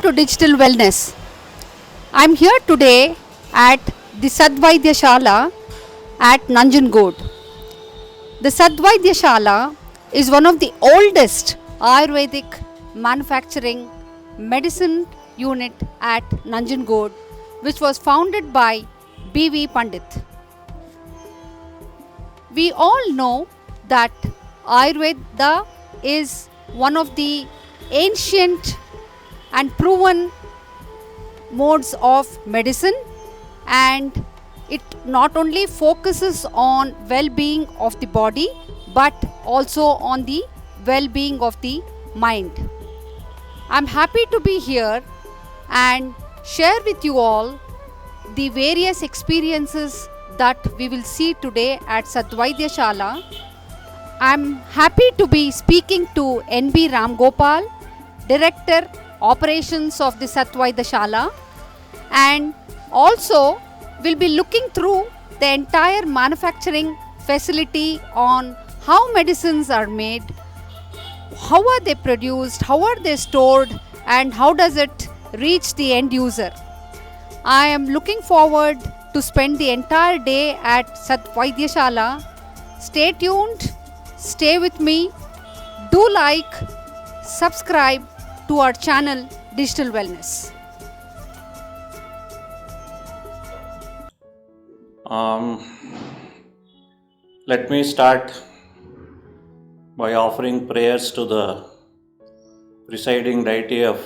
to Digital Wellness. I'm here today at the Sadvaidya Shala at Nanjangud. The Sadvaidya Shala is one of the oldest Ayurvedic manufacturing medicine unit at Nanjangud, which was founded by B.V. Pandit. We all know that Ayurveda is one of the ancient and proven modes of medicine, and it not only focuses on well-being of the body but also on the well-being of the mind. I'm happy to be here and share with you all the various experiences that we will see today at Sadvaidya Shala. I'm happy to be speaking to N.B. Ramgopal, Director Operations of the Sadvaidya Shala, and also will be looking through the entire manufacturing facility on how medicines are made, how are they produced, how are they stored, and how does it reach the end user. I am looking forward to spend the entire day at Sadvaidya Shala. Stay tuned, stay with me, do like, subscribe to our channel Digital Wellness. Let me start by offering prayers to the presiding deity of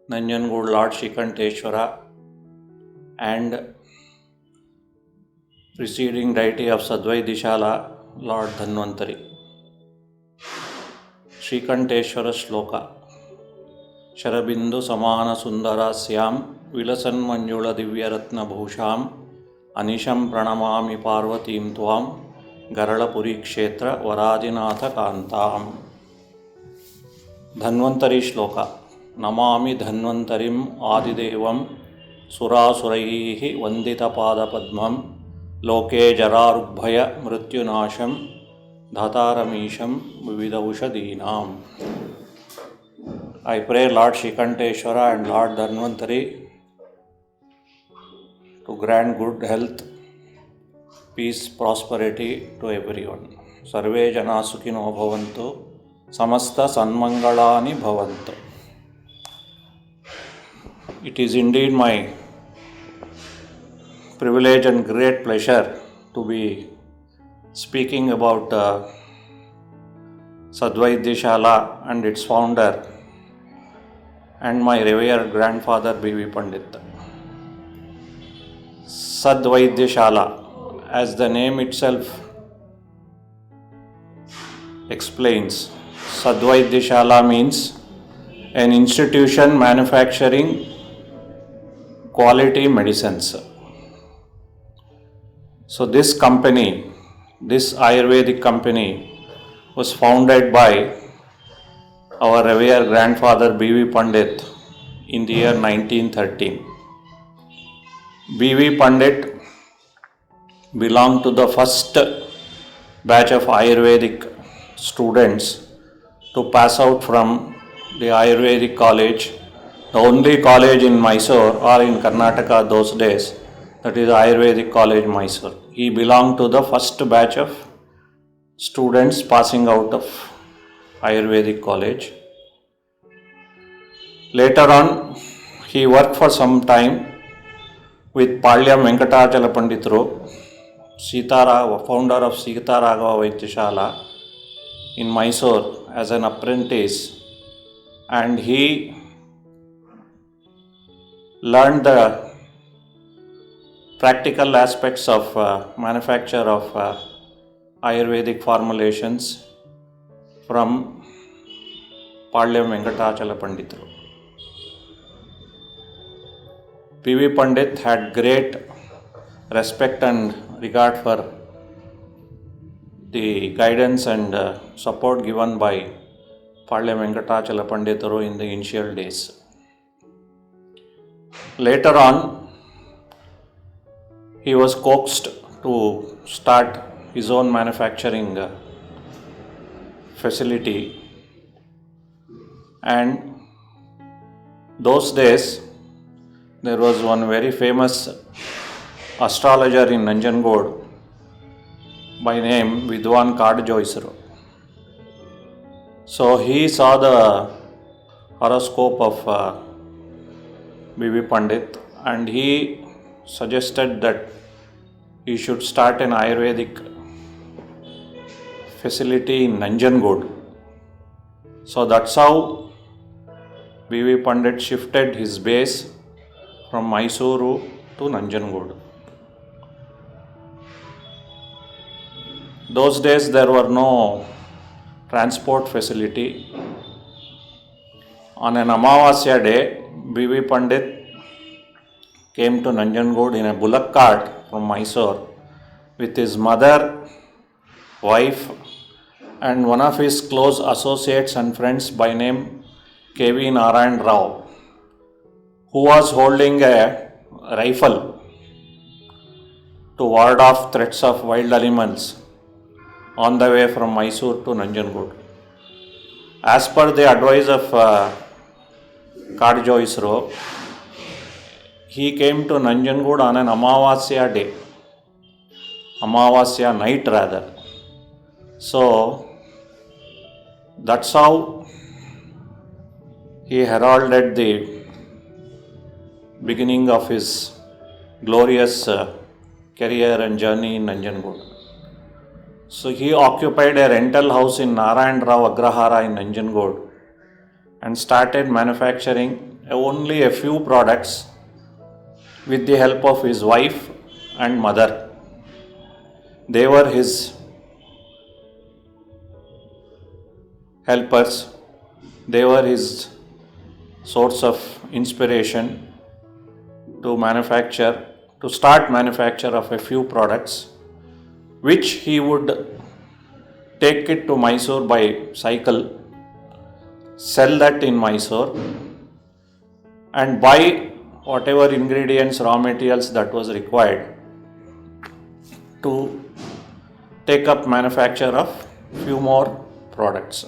Nanjangud, Lord Srikanteshwara, and preceding deity of Sadvaidya Shala, Lord Dhanvantari. Srikanteshwara Shloka. Sharabindu Samana Sundarasyam Vilasan Manjula Divyaratna Bhusham Anisham Pranamami Parvatim Tvam Garalapuri Kshetra Varadinatha Kantam. Dhanvantari Shloka. Namami Dhanvantarim Adidevam Surasuraihi Vandita Pada Padmam Loke Jararubhaya Mrityunasham Dhataramisham Vividaushadinam. I pray Lord Srikanteshwara and Lord Dhanvantari to grant good health, peace, prosperity to everyone. Sarve jana sukhino bhavantu, samasta sanmangalani bhavantu. It is indeed my privilege and great pleasure to be speaking about Sadvaidya Shala and its founder and my revered grandfather B.V. Pandit. Sadvaidya Shala, as the name itself explains, Sadvaidya Shala means an institution manufacturing quality medicines. So this company, this Ayurvedic company, was founded by our revered grandfather B.V. Pandit in the year 1913. B.V. Pandit belonged to the first batch of Ayurvedic students to pass out from the Ayurvedic college, the only college in Mysore or in Karnataka those days, that is Ayurvedic College Mysore. He belonged to the first batch of students passing out of Ayurvedic college. Later on, he worked for some time with Palyam Venkatachala Panditru, founder of Sita Raghava Vaidya Shala in Mysore as an apprentice, and he learned the practical aspects of manufacture of Ayurvedic formulations from Palyam Venkatachala Panditru. P.V. Pandit had great respect and regard for the guidance and support given by Palyam Venkatachala Panditru in the initial days. Later on, he was coaxed to start his own manufacturing facility, and Those days there was one very famous astrologer in Nanjangud by name Vidwan Kadjoisru. So he saw the horoscope of B.V. Pandit and he suggested that he should start an Ayurvedic facility in Nanjangud. So that's how B.V. Pandit shifted his base from Mysuru to Nanjangud. Those days there were no transport facility. On an Amavasya day, B.V. Pandit came to Nanjangud in a bullock cart from Mysore with his mother, wife, and one of his close associates and friends by name K.V. Narayan Rao, who was holding a rifle to ward off threats of wild animals on the way from Mysore to Nanjangud. As per the advice of Kadjoisro, he came to Nanjangud on an Amavasya day, Amavasya night rather. So that's how he heralded the beginning of his glorious career and journey in Nanjangud. So he occupied a rental house in Narayan Rao Agrahara in Nanjangud and started manufacturing only a few products with the help of his wife and mother. They were his helpers, they were his source of inspiration to start manufacture of a few products, which he would take it to Mysore by cycle, sell that in Mysore, and buy whatever ingredients, raw materials that was required to take up manufacture of few more products.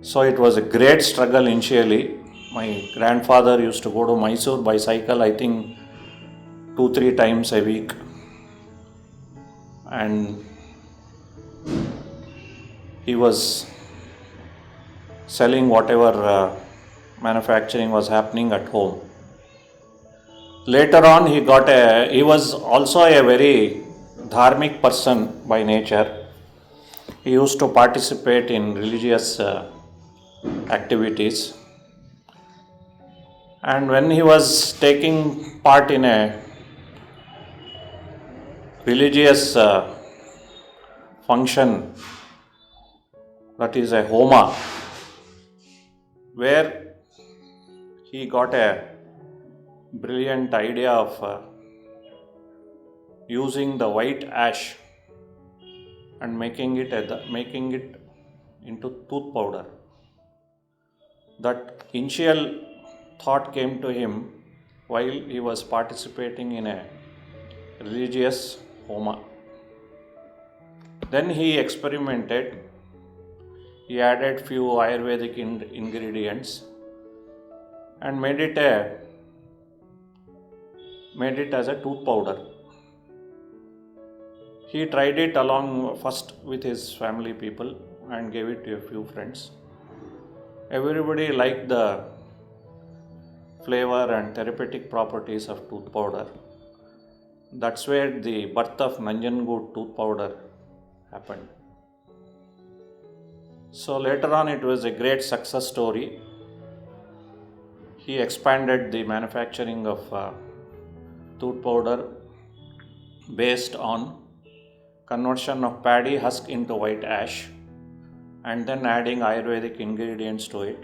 So it was a great struggle initially. My grandfather used to go to Mysore by cycle, I think 2-3 times a week, and he was selling whatever manufacturing was happening at home. Later on he was also a very dharmic person by nature. He used to participate in religious activities, and when he was taking part in a religious function, that is a homa, where he got a brilliant idea of using the white ash and making it into tooth powder. That initial thought came to him while he was participating in a religious homa. Then he experimented. He added few Ayurvedic ingredients and made it as a tooth powder. He tried it along first with his family people and gave it to a few friends. Everybody liked the flavor and therapeutic properties of tooth powder. That's where the birth of Nanjangud tooth powder happened. So later on it was a great success story. He expanded the manufacturing of tooth powder based on conversion of paddy husk into white ash and then adding Ayurvedic ingredients to it,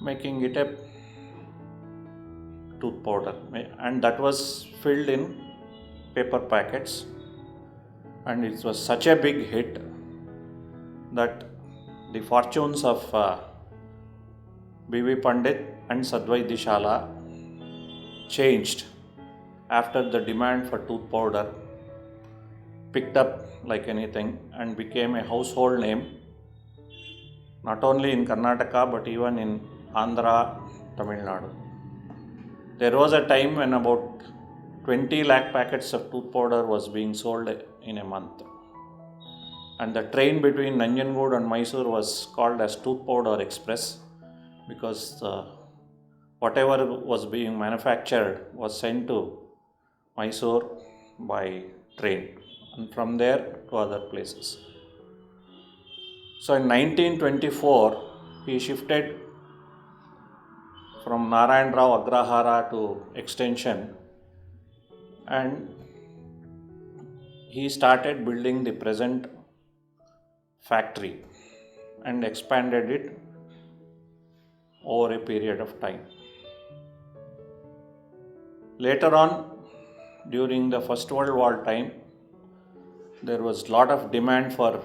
making it a tooth powder, and that was filled in paper packets, and it was such a big hit that the fortunes of B.V. Pandit and Sadvaidishala changed after the demand for tooth powder picked up like anything and became a household name, not only in Karnataka but even in Andhra, Tamil Nadu. There was a time when about 20 lakh packets of tooth powder was being sold in a month. And the train between Nanjangud and Mysore was called as Tooth Powder Express because whatever was being manufactured was sent to Mysore by train and from there to other places. So in 1924, he shifted from Narayan Rao Agrahara to Extension and he started building the present factory and expanded it over a period of time. Later on, during the First World War time, there was a lot of demand for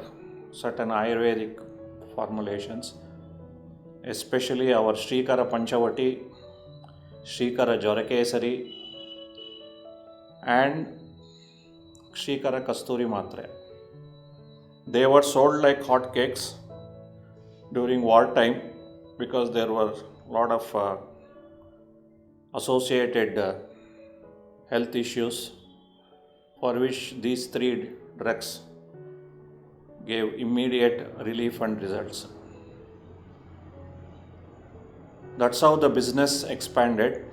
certain Ayurvedic formulations, especially our Shrikara Panchavati, Shrikara Jorakesari and Shrikara Kasturi Matre. They were sold like hotcakes during wartime because there were a lot of associated health issues for which these three drugs gave immediate relief and results. That's how the business expanded,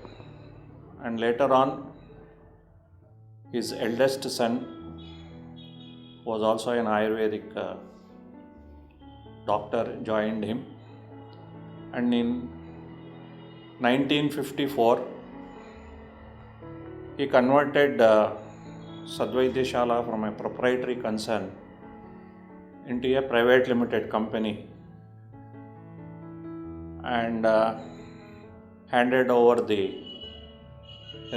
and later on his eldest son was also an Ayurvedic doctor, joined him, and in 1954 he converted Sadvaidyashala from a proprietary concern into a private limited company and handed over the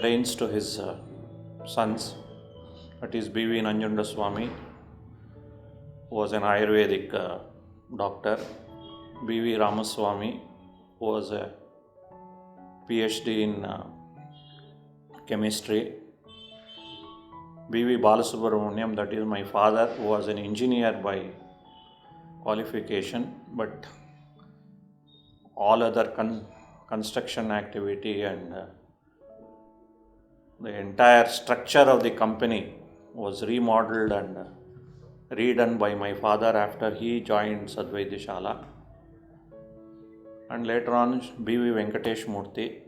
reins to his sons, that is B.V. Nanjundaswamy, who was an Ayurvedic doctor, B.V. Ramaswamy, who was a PhD in chemistry, B.V. Balasubramaniam, that is my father, who was an engineer by qualification, but all other construction activity and the entire structure of the company was remodeled and redone by my father after he joined Sadvaidyashala. And later on, B.V. Venkatesh Murthy,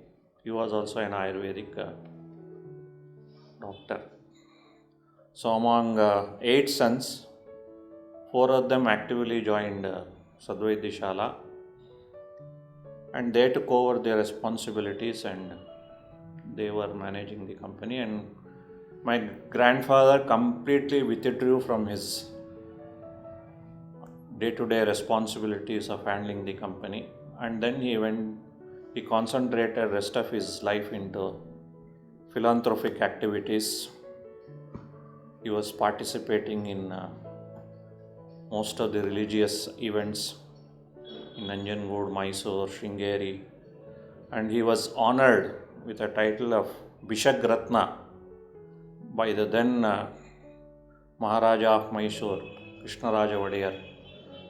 he was also an Ayurvedic doctor. So among 8 sons, 4 of them actively joined Sadvaidyashala and they took over their responsibilities and they were managing the company, and my grandfather completely withdrew from his day-to-day responsibilities of handling the company, and then he concentrated rest of his life into philanthropic activities. He was participating in most of the religious events in Nanjangud, Mysore, Sringeri, and he was honored with a title of Bishak Ratna by the then Maharaja of Mysore, Krishnaraja Vadiyar,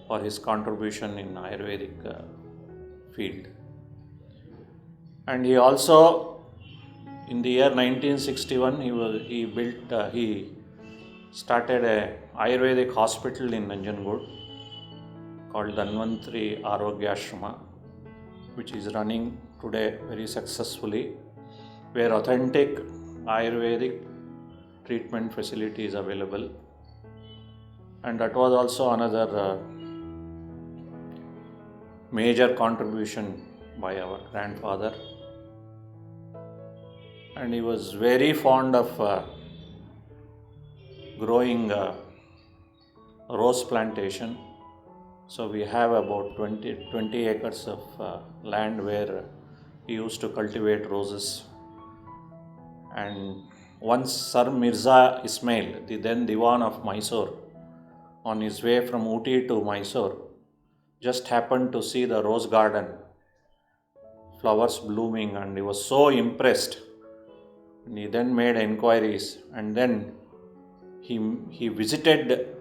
for his contribution in Ayurvedic field. And he also, in the year 1961, he started a Ayurvedic hospital in Nanjangud called Dhanvantri Arogya Ashrama, which is running today very successfully, where authentic Ayurvedic treatment facility is available. And that was also another major contribution by our grandfather. And he was very fond of growing rose plantation. So we have about 20 acres of land where he used to cultivate roses. And once Sir Mirza Ismail, the then Diwan of Mysore, on his way from Ooty to Mysore, just happened to see the rose garden, flowers blooming, and he was so impressed. And he then made inquiries, and then he visited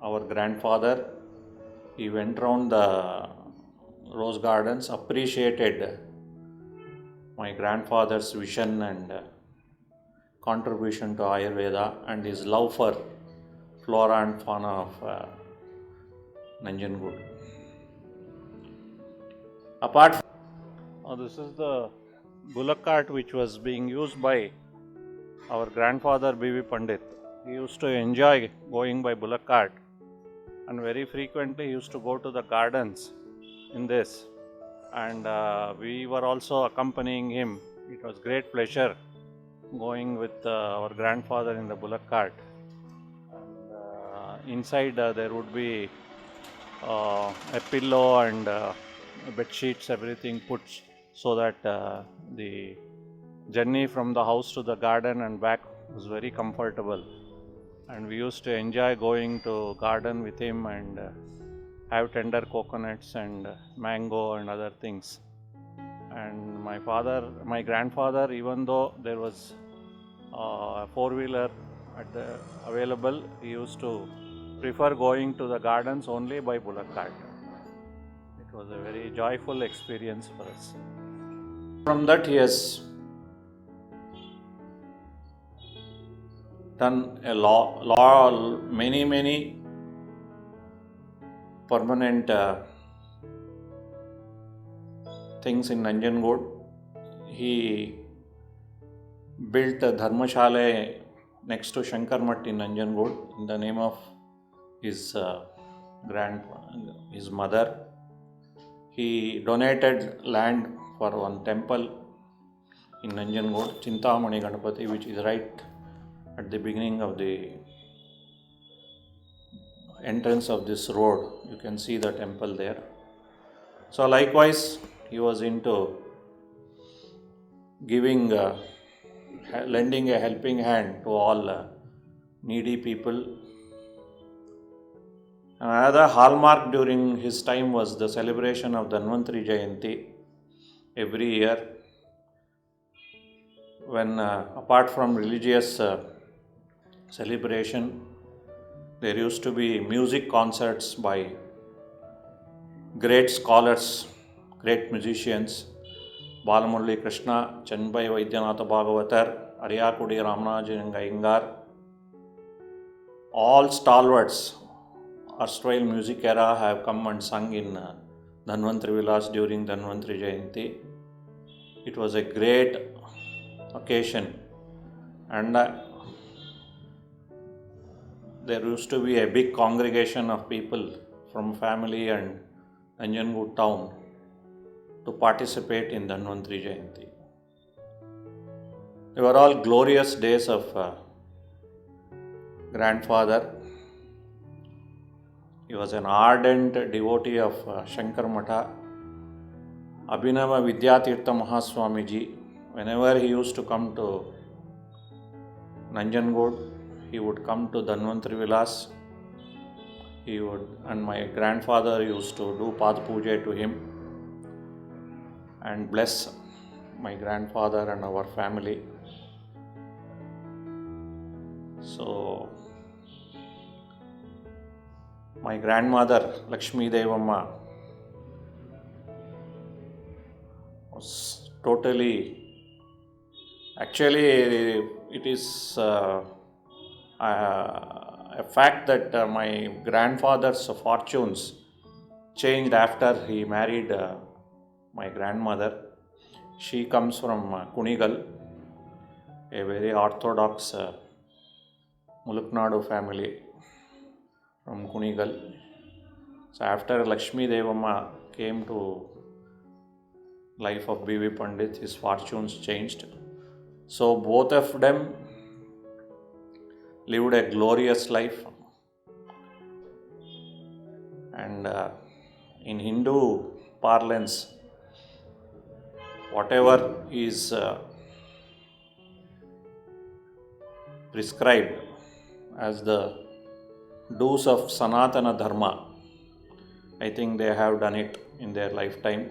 our grandfather. He went around the Rose Gardens appreciated my grandfather's vision and contribution to Ayurveda and his love for flora and fauna of Nanjangud. Apart from this is the bullock cart which was being used by our grandfather B.V. Pandit. He used to enjoy going by bullock cart and very frequently used to go to the gardens in this, and we were also accompanying him. It was great pleasure going with our grandfather in the bullock cart, and inside there would be a pillow and bed sheets, everything put so that the journey from the house to the garden and back was very comfortable, and we used to enjoy going to garden with him and have tender coconuts and mango and other things. And my grandfather, even though there was a four-wheeler available, he used to prefer going to the gardens only by bullock cart. It was a very joyful experience for us. From that, he has done many permanent things in Nanjangud. He built a Dharmashala next to Shankar Math in Nanjangud in the name of his mother. He donated land for one temple in Nanjangud, Chintamani Ganapati, which is right at the beginning of the entrance of this road. You can see the temple there. So likewise, he was into giving, lending a helping hand to all needy people. Another hallmark during his time was the celebration of Dhanvantari Jayanti every year, when apart from religious celebration, there used to be music concerts by great scholars, great musicians, Balamurali Krishna, Chanbai Vaidyanatha Bhagavatar, Ariyakudi Ramanujanga Iyengar. All stalwarts, erstwhile music era, have come and sung in Dhanvantari Vilas during Dhanvantari Jayanti. It was a great occasion, and there used to be a big congregation of people from family and Nanjangud town to participate in Dhanvantari Jayanti. They were all glorious days of grandfather. He was an ardent devotee of Shankar Matha. Abhinava Vidyatirtha Mahaswamiji, whenever he used to come to Nanjangud, he would come to Dhanvantari Vilas. And my grandfather used to do Pad Puja to him and bless my grandfather and our family. So, my grandmother, Lakshmi Devamma, was totally, actually, it is a fact that my grandfather's fortunes changed after he married my grandmother. She comes from Kunigal, a very orthodox Muluknadu family from Kunigal. So after Lakshmi Devamma came to life of B.V. Pandit, his fortunes changed. So both of them lived a glorious life. And in Hindu parlance, whatever is prescribed as the do's of Sanatana Dharma, I think they have done it in their lifetime.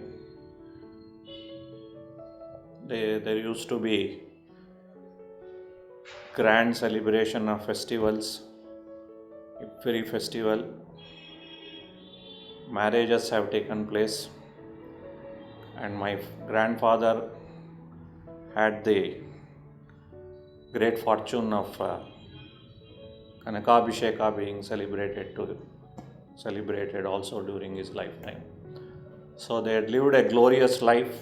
There used to be grand celebration of festivals, every festival. Marriages have taken place. and my grandfather had the great fortune of Kanakabhisheka being celebrated also during his lifetime. So they had lived a glorious life,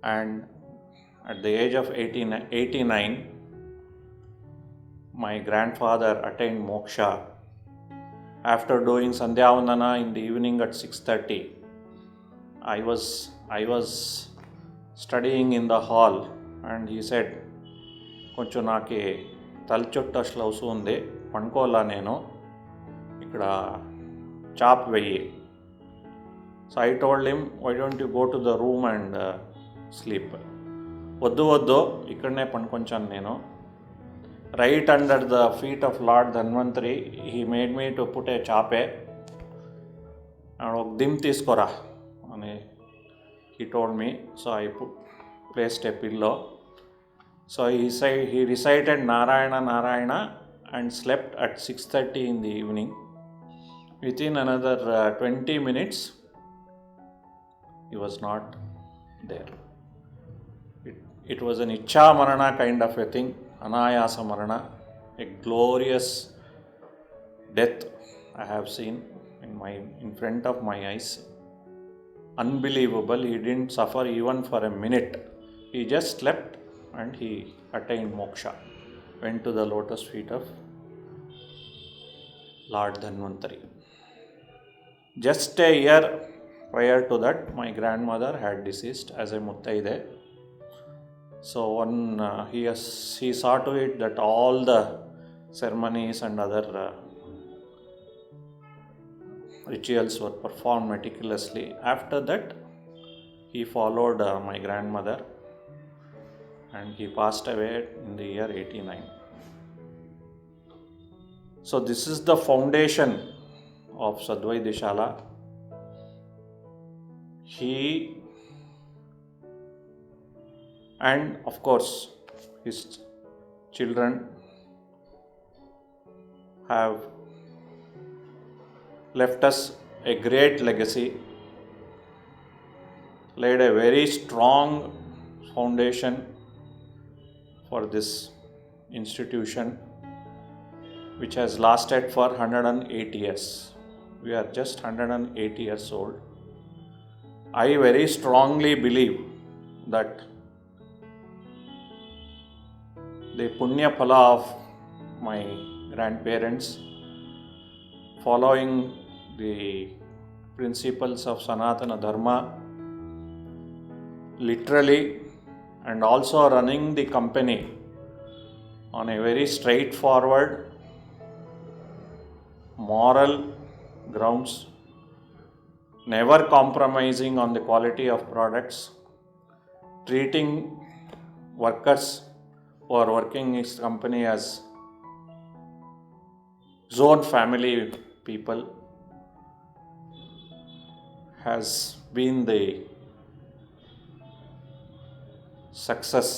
and at the age of 89, my grandfather attained moksha after doing Sandhyavandana in the evening at 6:30. I was studying in the hall, and he said, కొంచెం నాకు తలచుట్టు అసలు అవసరం ఉంది, పండుకోవాలా నేను, ఇక్కడ చాప్ వెయ్యి. So I told him, why don't you go to the room and sleep. వద్దు ఇక్కడనే పండుకొంచాను నేను. Right under the feet of lord Dhanvantari he made me to put a చాపే, ఒక దిమ్ తీసుకోరా అని he told me. So I placed a pillow. So he recited Narayana Narayana and slept at 6:30 in the evening. Within another 20 minutes, he was not there. It was an Ichha Marana kind of a thing, Anayasa Marana, a glorious death I have seen in front of my eyes. Unbelievable. He didn't suffer even for a minute. He just slept and he attained moksha, went to the lotus feet of Lord Dhanvantari. Just a year prior to that, my grandmother had deceased as a muttaide. So he saw to it that all the ceremonies and other rituals were performed meticulously. After that, he followed my grandmother, and he passed away in the year 89. So this is the foundation of Sadvaidishala. He and of course his children have left us a great legacy, laid a very strong foundation for this institution, which has lasted for 108 years. We are just 108 years old. I very strongly believe that the punya phala of my grandparents, following the principles of Sanatana Dharma literally, and also running the company on a very straightforward moral grounds, never compromising on the quality of products, treating workers who are working in this company as own family people, has been the success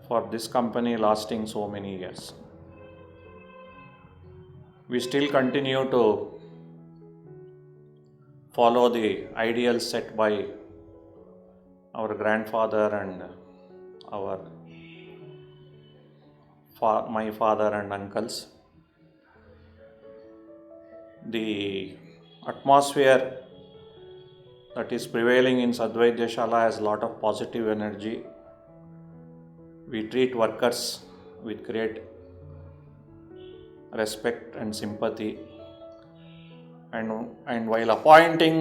for this company lasting so many years. We still continue to follow the ideals set by our grandfather and my father and uncles. The atmosphere that is prevailing in Sadvaidya has a lot of positive energy. We treat workers with great respect and sympathy, and while appointing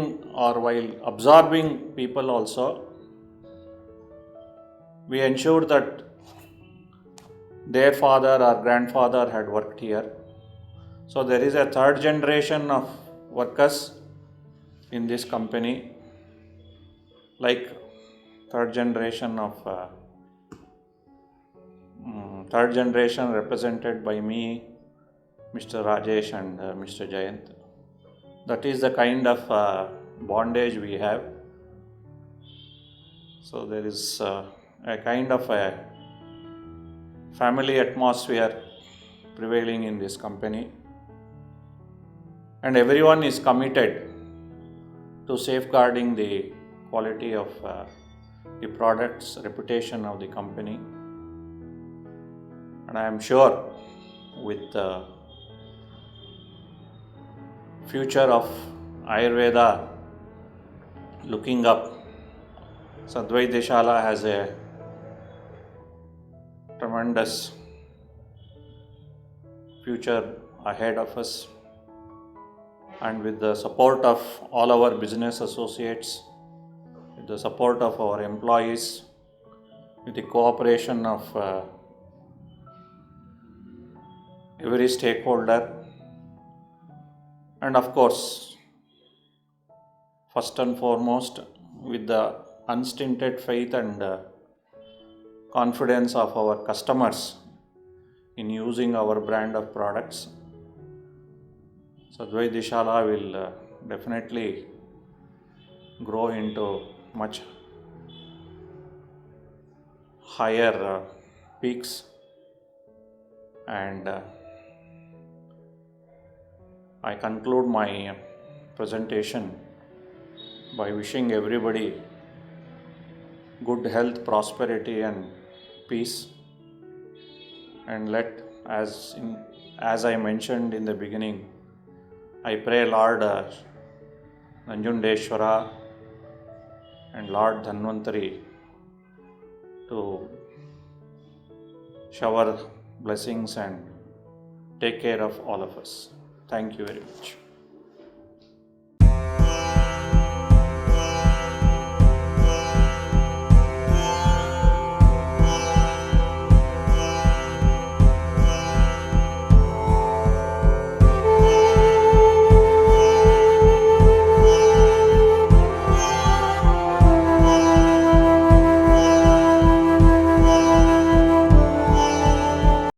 or while absorbing people also, we ensure that their father or grandfather had worked here. So there is a third generation of workers in this company, like third generation represented by me, Mr. Rajesh and Mr. Jayant. That is the kind of bondage we have. So there is a kind of a family atmosphere prevailing in this company, and everyone is committed to safeguarding the quality of the products, reputation of the company. And I am sure with the future of Ayurveda looking up, Sadvaidya has a tremendous future ahead of us, and with the support of all our business associates, with the support of our employees, with the cooperation of every stakeholder, and of course, first and foremost, with the unstinted faith and confidence of our customers in using our brand of products, Sadvaidya will definitely grow into much higher peaks. And I conclude my presentation by wishing everybody good health, prosperity, and peace. And as I mentioned in the beginning, I pray Lord Nanjundeshwara and Lord Dhanvantari to shower blessings and take care of all of us. Thank you very much.